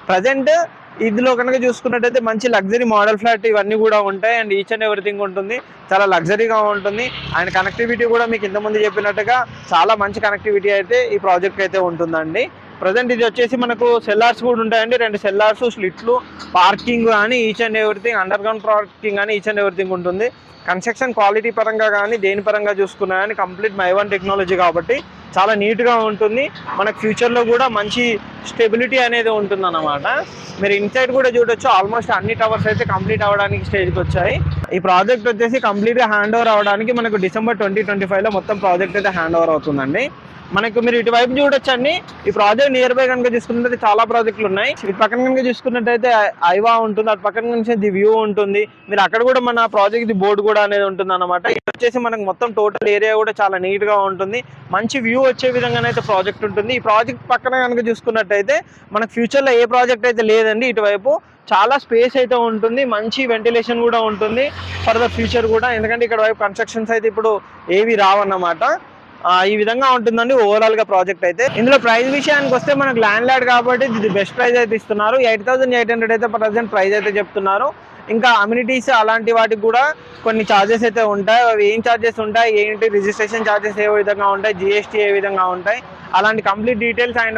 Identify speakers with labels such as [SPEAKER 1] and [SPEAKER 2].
[SPEAKER 1] Present ఇందులో కనుక చూసుకున్నట్టయితే మంచి లగ్జరీ మోడల్ ఫ్లాట్ ఇవన్నీ కూడా ఉంటాయి. అండ్ ఈచ్ అండ్ ఎవ్రీథింగ్ ఉంటుంది, చాలా లగ్జరీగా ఉంటుంది. అండ్ కనెక్టివిటీ కూడా మీకు ఇంతకుముందు చెప్పినట్టుగా చాలా మంచి కనెక్టివిటీ అయితే ఈ ప్రాజెక్ట్ అయితే ఉంటుందండి. ప్రజెంట్ ఇది వచ్చేసి మనకు సెల్లార్స్ కూడా ఉంటాయండి, 2 సెల్లార్స్, స్లిట్లు, పార్కింగ్ కానీ each and everything, under ground parking కానీ ఈచ్ అండ్ ఎవ్రీథింగ్ ఉంటుంది. కన్స్ట్రక్షన్ క్వాలిటీ పరంగా కానీ దేని పరంగా చూసుకున్నా కానీ కంప్లీట్ మై1 టెక్నాలజీ కాబట్టి చాలా నీట్గా ఉంటుంది. మనకు ఫ్యూచర్లో కూడా మంచి స్టెబిలిటీ అనేది ఉంటుంది అన్నమాట. మీరు ఇన్సైడ్ కూడా చూడొచ్చు, ఆల్మోస్ట్ అన్ని టవర్స్ అయితే కంప్లీట్ అవ్వడానికి స్టేజ్కి వచ్చాయి. ఈ ప్రాజెక్ట్ వచ్చేసి కంప్లీట్గా హ్యాండ్ ఓవర్ అవ్వడానికి మనకు డిసెంబర్ 2025లో మొత్తం ప్రాజెక్ట్ అయితే హ్యాండ్ ఓవర్ అవుతుందండి. మనకు మీరు ఇటువైపు చూడొచ్చండి, ఈ ప్రాజెక్ట్ నియర్ బై కనుక చూసుకున్నట్టయితే చాలా ప్రాజెక్టులు ఉన్నాయి. ఇటు పక్కన కనుక చూసుకున్నట్టయితే ఐవా ఉంటుంది, అటు పక్కన నుంచి ది వ్యూ ఉంటుంది. మీరు అక్కడ కూడా మన ప్రాజెక్ట్ ది బోర్డు కూడా అనేది ఉంటుంది అనమాట. ఇది వచ్చేసి మనకు మొత్తం టోటల్ ఏరియా కూడా చాలా నీట్గా ఉంటుంది, మంచి వ్యూ వచ్చే విధంగానైతే ప్రాజెక్ట్ ఉంటుంది. ఈ ప్రాజెక్ట్ పక్కన కనుక చూసుకున్నట్టయితే మనకు ఫ్యూచర్లో ఏ ప్రాజెక్ట్ అయితే లేదండి. ఇటువైపు చాలా స్పేస్ అయితే ఉంటుంది, మంచి వెంటిలేషన్ కూడా ఉంటుంది ఫర్ ద ఫ్యూచర్ కూడా, ఎందుకంటే ఇక్కడ వైపు కన్స్ట్రక్షన్స్ అయితే ఇప్పుడు ఏవి రావన్నమాట. ఈ విధంగా ఉంటుందండి ఓవరాల్గా ప్రాజెక్ట్ అయితే. ఇందులో ప్రైస్ విషయానికి వస్తే మనకు ల్యాండ్ లార్డ్ కాబట్టి ఇది బెస్ట్ ప్రైస్ అయితే ఇస్తున్నారు. 8,800 అయితే ప్రజెంట్ ప్రైస్ అయితే చెప్తున్నారు. ఇంకా అమ్యూనిటీస్ అలాంటి వాటికి కూడా కొన్ని ఛార్జెస్ అయితే ఉంటాయి. అవి ఏం ఛార్జెస్ ఉంటాయి ఏంటి, రిజిస్ట్రేషన్ ఛార్జెస్ ఏ విధంగా ఉంటాయి, జిఎస్టీ ఏ విధంగా ఉంటాయి, అలాంటి కంప్లీట్ డీటెయిల్స్ అండ్